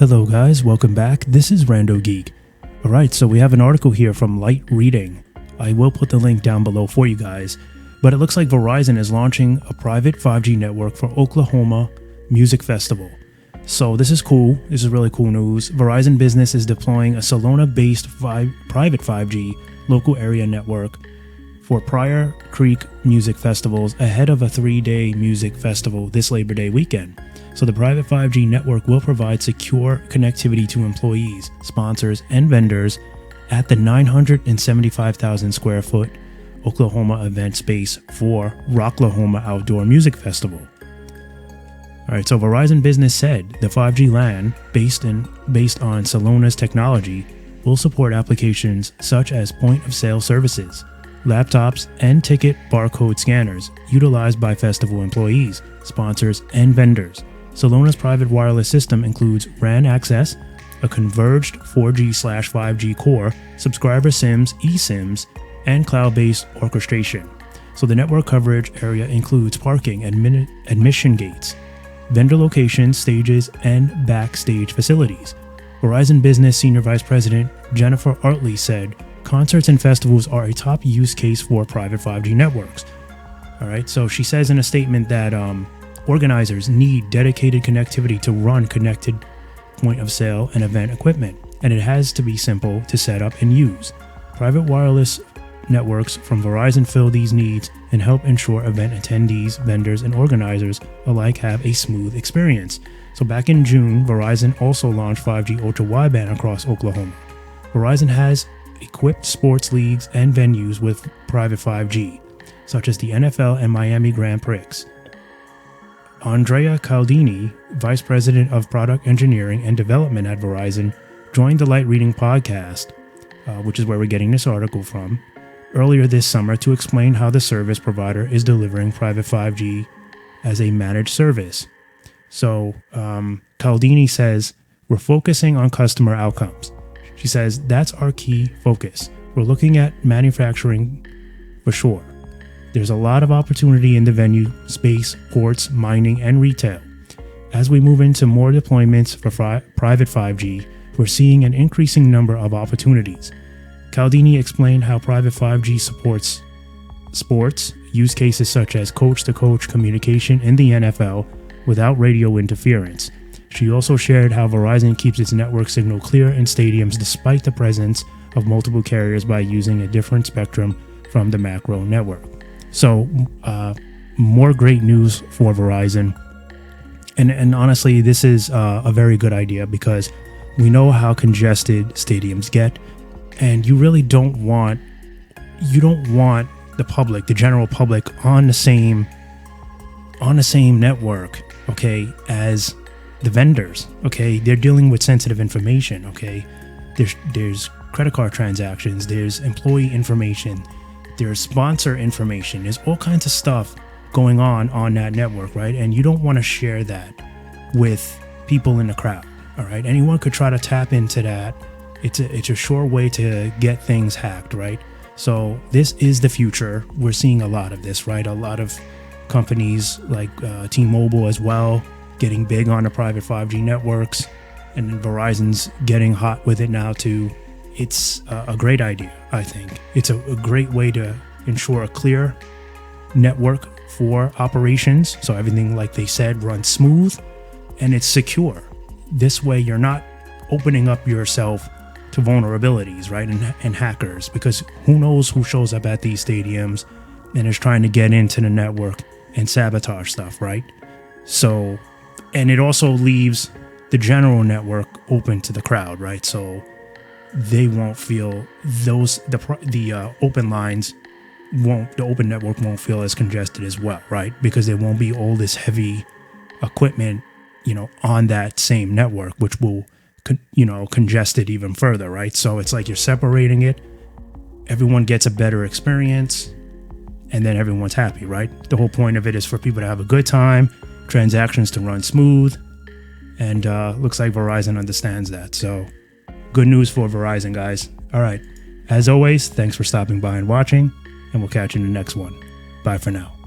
Hello guys, welcome back. This is RandoGEEK. Alright, so we have an article here from Light Reading. I will put the link down below for you guys. But it looks like Verizon is launching a private 5G network for Oklahoma Music Festival. So this is cool. This is really cool news. Verizon Business is deploying a Salona-based private 5G local area network for Pryor Creek music festivals ahead of a 3-day music festival this Labor Day weekend. So the private 5G network will provide secure connectivity to employees, sponsors, and vendors at the 975,000 square foot Oklahoma event space for Rocklahoma Outdoor Music Festival. Alright, so Verizon Business said the 5G LAN, based on Salona's technology, will support applications such as point-of-sale services, laptops, and ticket barcode scanners utilized by festival employees, sponsors, and vendors. Salona's private wireless system includes RAN access, a converged 4G/5G core, subscriber SIMs, eSIMs, and cloud-based orchestration. So the network coverage area includes parking and admission gates, vendor locations, stages, and backstage facilities. Verizon Business Senior Vice President Jennifer Artley said, "Concerts and festivals are a top use case for private 5G networks." All right, so she says in a statement that organizers need dedicated connectivity to run connected point of sale and event equipment, and it has to be simple to set up and use. Private wireless networks from Verizon fill these needs and help ensure event attendees, vendors, and organizers alike have a smooth experience. So back in June, Verizon also launched 5G ultra wideband across Oklahoma. Verizon has equipped sports leagues and venues with private 5G, such as the NFL and Miami Grand Prix. Andrea Caldini, Vice President of Product Engineering and Development at Verizon, joined the Light Reading podcast, which is where we're getting this article from, earlier this summer to explain how the service provider is delivering private 5G as a managed service. So Caldini says, "We're focusing on customer outcomes." She says, "That's our key focus. We're looking at manufacturing for sure. There's a lot of opportunity in the venue space, ports, mining, and retail. As we move into more deployments for private 5G, we're seeing an increasing number of opportunities." Caldini explained how private 5G supports sports, use cases such as coach-to-coach communication in the NFL without radio interference. She also shared how Verizon keeps its network signal clear in stadiums despite the presence of multiple carriers by using a different spectrum from the macro network. So, more great news for Verizon. And honestly, this is a very good idea because we know how congested stadiums get, and you really don't want the public, the general public, on the same network, okay, as the vendors. Okay, they're dealing with sensitive information. Okay, there's credit card transactions, there's employee information, there's sponsor information, there's all kinds of stuff going on that network, right? And you don't want to share that with people in the crowd. All right, anyone could try to tap into that. It's a sure way to get things hacked, right? So this is the future. We're seeing a lot of this, right? A lot of companies like T-Mobile as well getting big on the private 5G networks, and Verizon's getting hot with it now too. It's a great idea, I think. It's a great way to ensure a clear network for operations, so everything, like they said, runs smooth and it's secure. This way you're not opening up yourself to vulnerabilities, right, and hackers, because who knows who shows up at these stadiums and is trying to get into the network and sabotage stuff, right? So, and it also leaves the general network open to the crowd, right? So they won't feel the open lines the open network won't feel as congested as well, right? Because there won't be all this heavy equipment, on that same network, which will congest it even further, right? So it's like you're separating it. Everyone gets a better experience, and then everyone's happy, right? The whole point of it is for people to have a good time, transactions to run smooth, and looks like Verizon understands that. So good news for Verizon, guys. All right. As always, thanks for stopping by and watching, and we'll catch you in the next one. Bye for now.